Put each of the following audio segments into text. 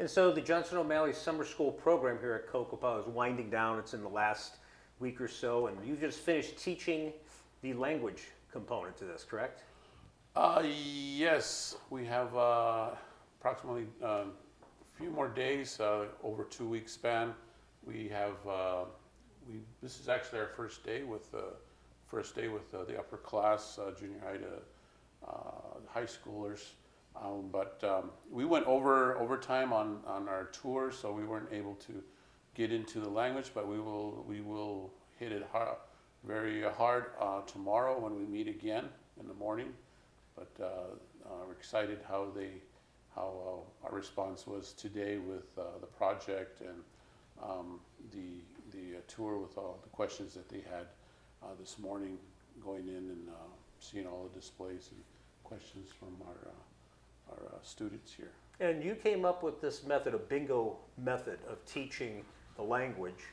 And so the Johnson O'Malley Summer School program here at Cocopah is winding down. It's in the last week or so, and you just finished teaching the language component to this, correct? Yes, we have approximately a few more days, over 2 week span. We have this is actually our first day with the upper class, junior high to high schoolers. But we went overtime on our tour, so we weren't able to get into the language. But we will hit it very hard tomorrow when we meet again in the morning. But we're excited how our response was today with the project and the tour with all the questions that they had this morning, going in and seeing all the displays and questions from our students here. And you came up with this method, a bingo method of teaching the language.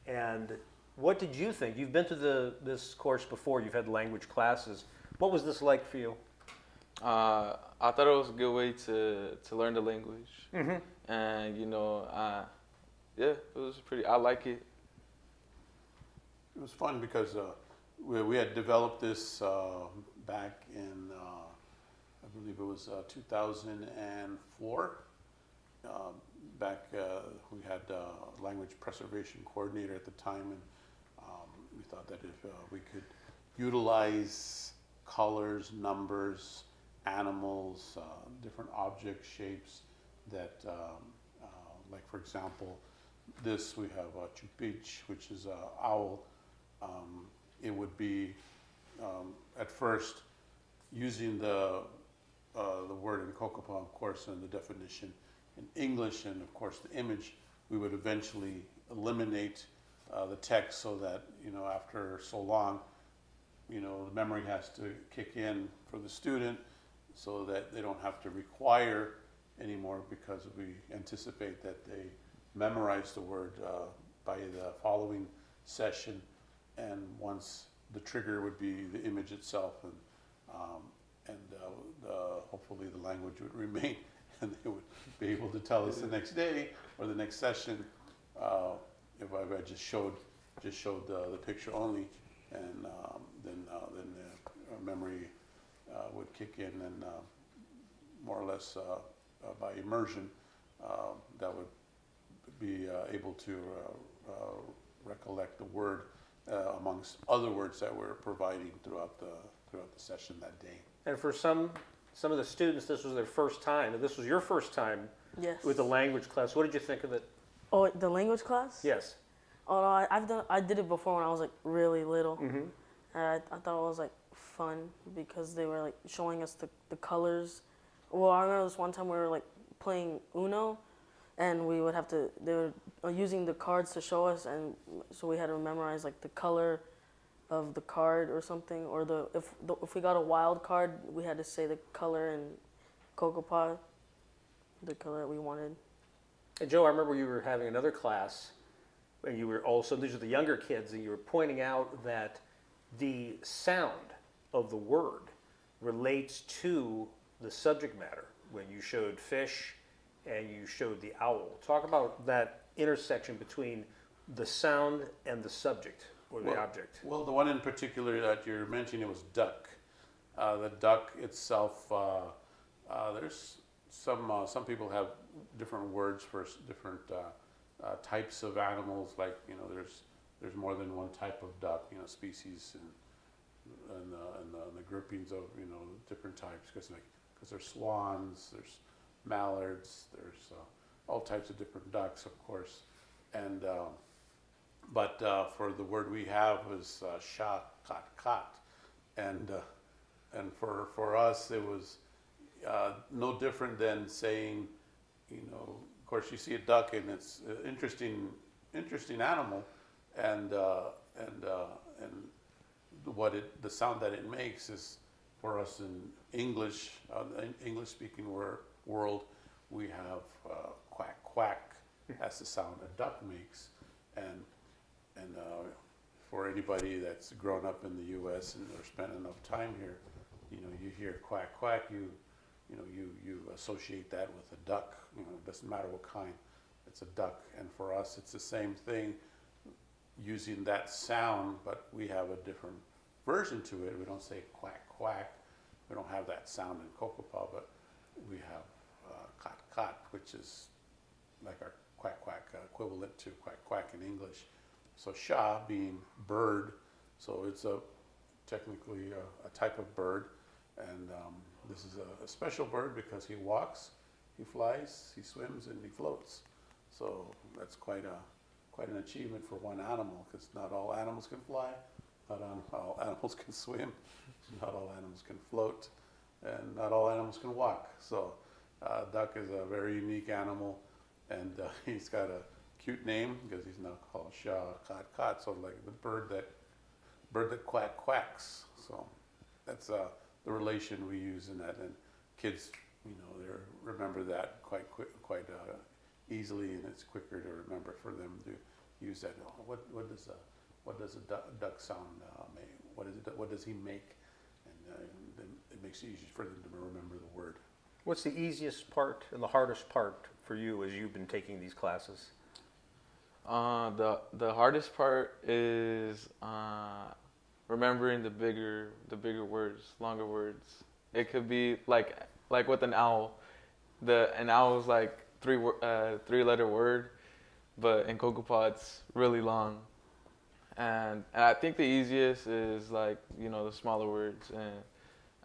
And what did you think? You've been through this course before. You've had language classes. What was this like for you? I thought it was a good way to learn the language. Mm-hmm. And, yeah, it was pretty, I like it. It was fun because we had developed this back in, I believe it was 2004. We had a language preservation coordinator at the time, and we thought that if we could utilize colors, numbers, animals, different object shapes that, like for example, this we have a chupich, which is an owl. It would be at first using the word in Cocopah, of course, and the definition in English, and of course the image. We would eventually eliminate the text so that after so long, the memory has to kick in for the student, so that they don't have to require anymore, because we anticipate that they memorize the word by the following session, and once the trigger would be the image itself, and hopefully the language would remain, and they would be able to tell us the next day or the next session if I just showed the picture only, and then the memory would kick in, and more or less by immersion, that would be able to recollect the word amongst other words that we're providing throughout the session that day. And for some of the students, this was their first time, and this was your first time. Yes. With the language class. What did you think of it? Oh, the language class? Yes. Oh, no, I did it before when I was like really little. Mm-hmm. And I thought it was like fun because they were like showing us the colors. Well, I remember this one time we were like playing Uno, and they were using the cards to show us, and so we had to memorize like the color of the card or something, or if we got a wild card, we had to say the color in Cocopah, the color that we wanted. And Joe, I remember you were having another class, and you were also, these are the younger kids, and you were pointing out that the sound of the word relates to the subject matter when you showed fish and you showed the owl. Talk about that intersection between the sound and the subject or the object. Well, the one in particular that you're mentioning, it was duck. The duck itself, there's some people have different words for different types of animals. Like there's more than one type of duck, species, and the groupings of different types, because there's swans, there's mallards, there's all types of different ducks, of course, and but for the word we have is sha kat kat, and for us it was no different than saying, of course you see a duck and it's an interesting animal, and the sound that it makes is, for us in English, English speaking world, we have quack quack. That's the sound a duck makes, and for anybody that's grown up in the U.S. and or spent enough time here, you hear quack quack, you you associate that with a duck. It doesn't matter what kind, it's a duck. And for us, it's the same thing, using that sound, but we have a different version to it. We don't say quack, quack. We don't have that sound in Cocopah, but we have cot, cot, which is like our quack, quack equivalent to quack, quack in English. So Shah being bird, so it's technically a type of bird, and this is a special bird because he walks, he flies, he swims, and he floats. So that's quite an achievement for one animal, because not all animals can fly, not all animals can swim, not all animals can float, and not all animals can walk. So duck is a very unique animal, and he's got a cute name because he's now called Shah Cot Cot, so like the bird that quack quacks. So that's the relation we use in that, and kids, they remember that quite easily, and it's quicker to remember for them to use that. Oh, what does a duck sound make? What does he make? And then it makes it easy for them to remember the word. What's the easiest part and the hardest part for you as you've been taking these classes? The hardest part is remembering the bigger words, longer words. It could be like with an owl. An owl is like three-letter word, but in Cocopah it's really long. And I think the easiest is the smaller words. And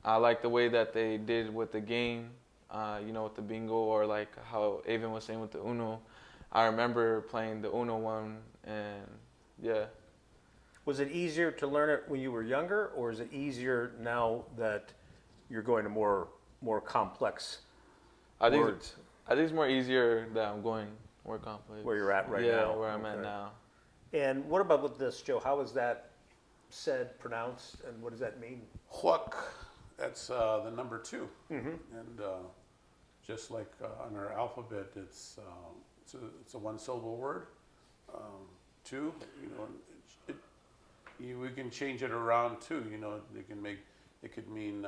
I like the way that they did with the game, with the bingo, or like how Ayven was saying with the Uno. I remember playing the Uno one, and yeah. Was it easier to learn it when you were younger, or is it easier now that you're going to more complex words? I think it's more easier that I'm going more complex. Where you're at right now? Yeah, where I'm at now. And what about with this, Joe? How is that said, pronounced, and what does that mean? Huac, that's the number 2. Mm-hmm. And just like on our alphabet, it's a one-syllable word. 2, we can change it around too. It could mean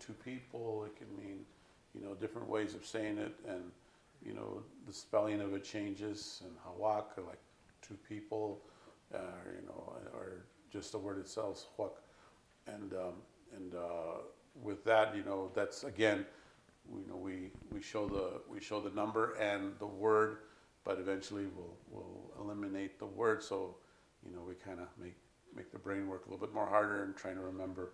2 people. It could mean different ways of saying it, and the spelling of it changes. And hawak, like 2 people, or just the word itself, huac. And with that, that's again, we show the number and the word, but eventually we'll eliminate the word. So we kind of make the brain work a little bit more harder and trying to remember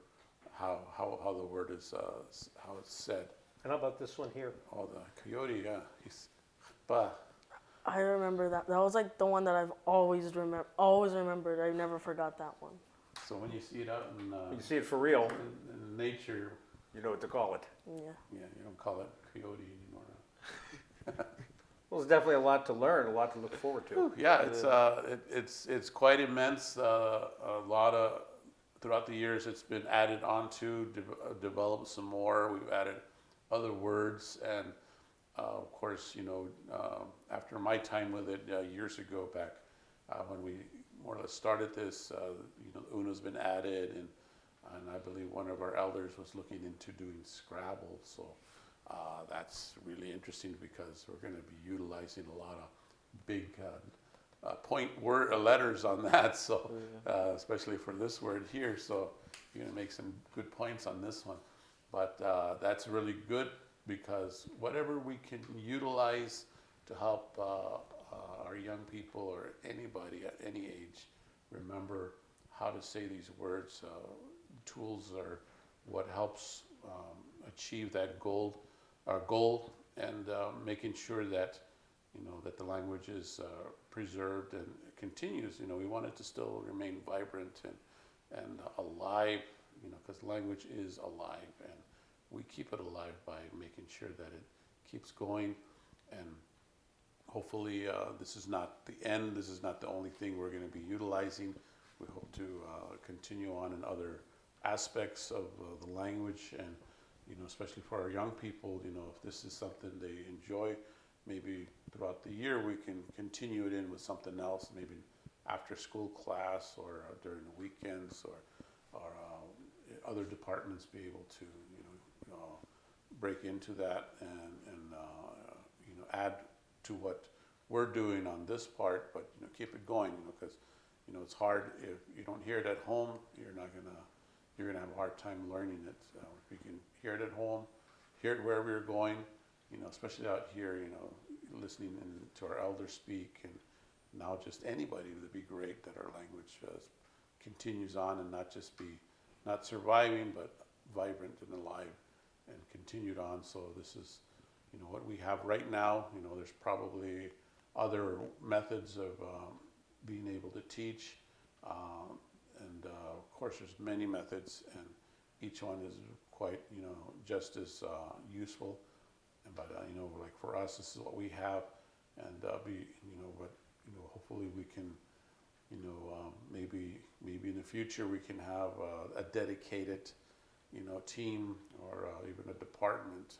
how the word is how it's said. And how about this one here? Oh, the coyote, yeah, he's bah. I remember that. That was like the one that I've always remembered. I never forgot that one. So when you see it out in You see it for real, in nature, you know what to call it. Yeah. you don't call it coyote anymore. Well, there's definitely a lot to learn, a lot to look forward to. Yeah, it's quite immense. A lot of throughout the years, it's been added onto, developed some more. We've added other words, and of course, after my time with it years ago back when we more or less started this, Uno's been added, and I believe one of our elders was looking into doing Scrabble. So that's really interesting because we're going to be utilizing a lot of big point word letters on that. So especially for this word here, so you're going to make some good points on this one. But that's really good because whatever we can utilize to help our young people or anybody at any age remember how to say these words, tools are what helps achieve that goal, and making sure that that the language is preserved and continues. We want it to still remain vibrant and alive, because language is alive, and we keep it alive by making sure that it keeps going. And hopefully this is not the end. This is not the only thing we're going to be utilizing. We hope to continue on in other aspects of the language, and especially for our young people, if this is something they enjoy, maybe throughout the year we can continue it in with something else, maybe after school class or during the weekends, or other departments be able to break into that and add to what we're doing on this part, but keep it going, because it's hard if you don't hear it at home. You're gonna have a hard time learning it. If you can hear it at home, hear it wherever you're going, especially out here, listening to our elders speak, and now just anybody, would be great that our language continues on and not surviving, but vibrant and alive and continued on. So this is, what we have right now. There's probably other methods of being able to teach, and of course there's many methods, and each one is quite, just as useful. But like for us, this is what we have, and hopefully we can, maybe in the future we can have a dedicated, team or even a department,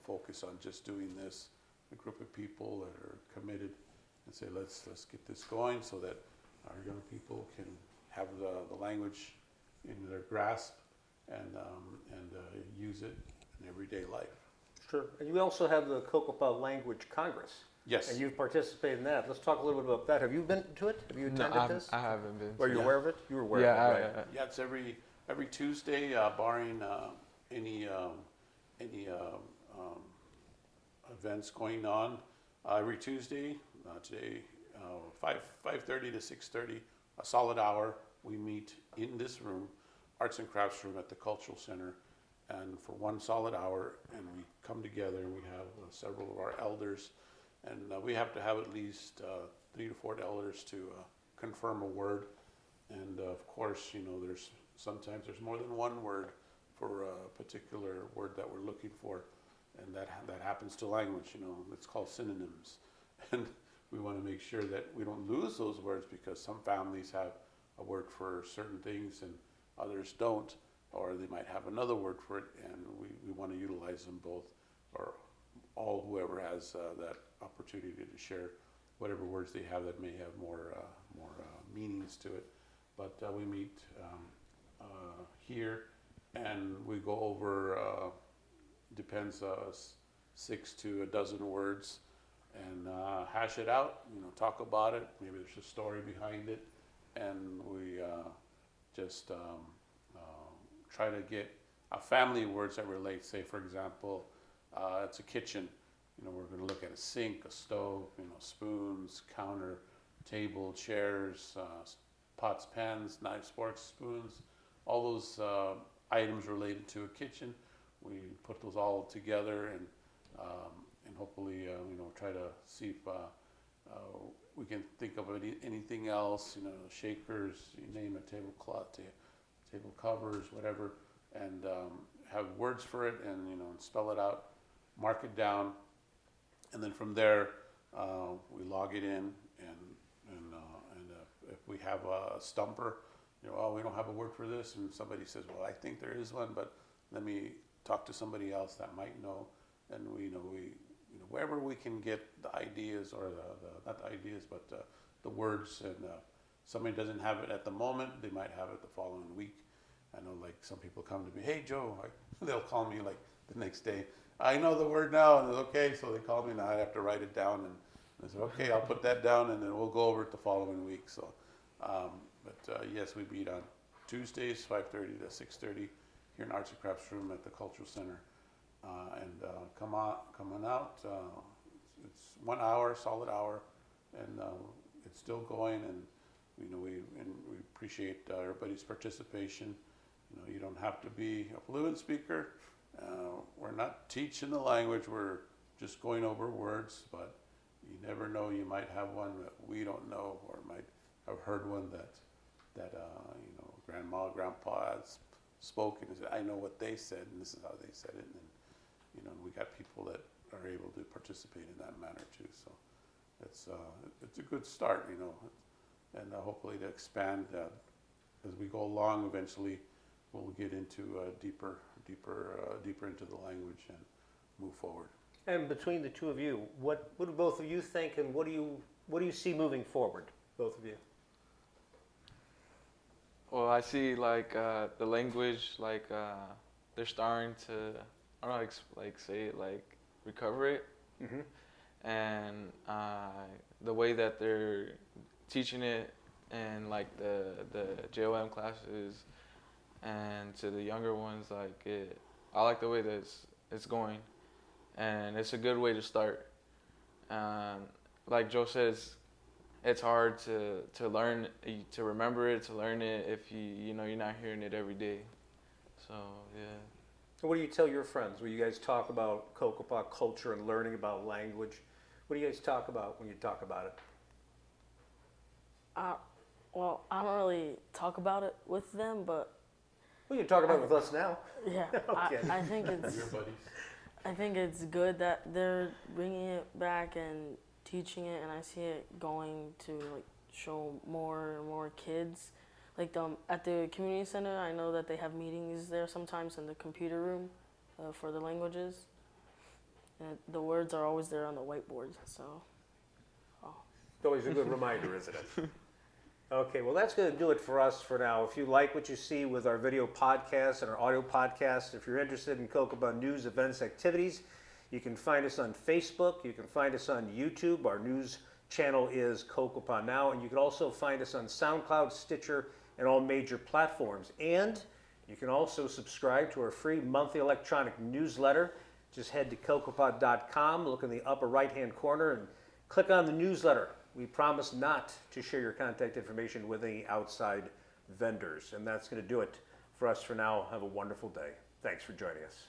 focus on just doing this. A group of people that are committed and say, let's get this going, so that our young people can have the language in their grasp and use it in everyday life. Sure. And you also have the Cocopah Language Congress. Yes. And you've participated in that. Let's talk a little bit about that. Have you been to it? Have you attended this? I haven't been. Are you aware of it? You were aware Yeah, of it, right? Yeah, it's every Tuesday, barring any events going on. Every Tuesday, today, 5:30 to 6:30, a solid hour. We meet in this room, Arts and Crafts room at the Cultural Center, and for one solid hour, and we come together and we have several of our elders, and we have to have at least 3 to 4 elders to confirm a word. And of course, sometimes there's more than one word for a particular word that we're looking for, and that happens to language. It's called synonyms, and we want to make sure that we don't lose those words, because some families have a word for certain things and others don't, or they might have another word for it, and we want to utilize them both, or all, whoever has that opportunity to share whatever words they have that may have more meanings to it. But we meet here, and we go over, depends, 6 to a dozen words, and hash it out, talk about it. Maybe there's a story behind it, and we just try to get family words that relate. Say, for example, it's a kitchen. We're going to look at a sink, a stove, spoons, counter, table, chairs, pots, pans, knives, forks, spoons, all those items related to a kitchen. We put those all together, and hopefully, try to see if we can think of anything else. Shakers, you name it, tablecloth, table covers, whatever, and have words for it, and spell it out, mark it down, and then from there we log it in, and if we have a stumper, oh, we don't have a word for this, and somebody says, well, I think there is one, but let me talk to somebody else that might know, and we wherever we can get the ideas, or not the ideas, but the words, and somebody doesn't have it at the moment, they might have it the following week. I know, like, some people come to me, hey Joe, they'll call me like the next day, I know the word now, and it's okay, so they call me, and I have to write it down, and I said, okay, I'll put that down, and then we'll go over it the following week. So, yes, we meet on Tuesdays, 5:30 to 6:30, here in Arts and Crafts room at the Cultural Center, and come on out. It's 1 hour, solid hour, and it's still going, and we appreciate everybody's participation. You don't have to be a fluent speaker. We're not teaching the language. We're just going over words, but you never know. You might have one that we don't know, or might have heard one that grandma, grandpa has spoken and said, I know what they said, and this is how they said it. And we got people that are able to participate in that manner too. So it's a good start, and hopefully to expand as we go along. Eventually, we'll get into deeper into the language and move forward. And between the two of you, what do both of you think, and what do you see moving forward, both of you? Well, I see, like, the language, like, they're starting to I don't know, like say it, like recover it, and the way that they're teaching it, and like the JOM classes, and to the younger ones, like I like the way that it's going, and it's a good way to start. Like Joe says, it's hard to learn, to remember it, to learn it if you're not hearing it every day. So yeah. What do you tell your friends when you guys talk about Cocopah culture and learning about language? What do you guys talk about when you talk about it? Well, I don't really talk about it with them, but Well, you can talk about it with us now. yeah, Okay. I think it's Your buddies. I think it's good that they're bringing it back and teaching it, and I see it going to like show more and more kids. Like at the community center, I know that they have meetings there sometimes in the computer room for the languages. And the words are always there on the whiteboard, so. It's always a good reminder, isn't it? Okay, well, that's going to do it for us for now. If you like what you see with our video podcast and our audio podcast, if you're interested in Cocopah news, events, activities, you can find us on Facebook. You can find us on YouTube. Our news channel is Cocopah Now, and you can also find us on SoundCloud, Stitcher, and all major platforms. And you can also subscribe to our free monthly electronic newsletter. Just head to cocopah.com, look in the upper right-hand corner, and click on the newsletter. We promise not to share your contact information with any outside vendors. And that's going to do it for us for now. Have a wonderful day. Thanks for joining us.